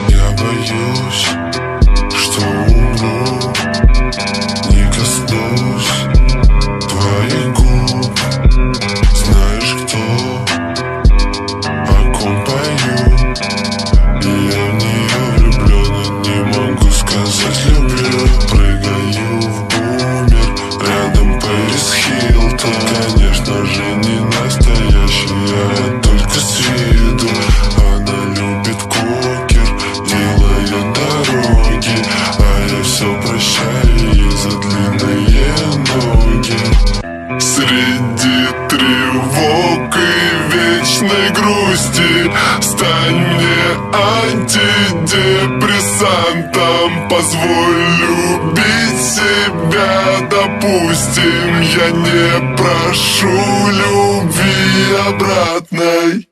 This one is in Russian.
Я боюсь, что умру, не коснусь твоих губ. Знаешь, кто, о ком пою? И я в нее влюблен, и не могу сказать люблю. Прыгаю в бумер, рядом Пэрис Хилтон. Конечно же не настоящая, только с виду. Она любит кокер, делает дороги, а я все прощаю ей за длинные ноги. Среди тревог и вечной грусти стань мне антидепрессантом. Позволь любить себя, допустим. Я не прошу любви обратной.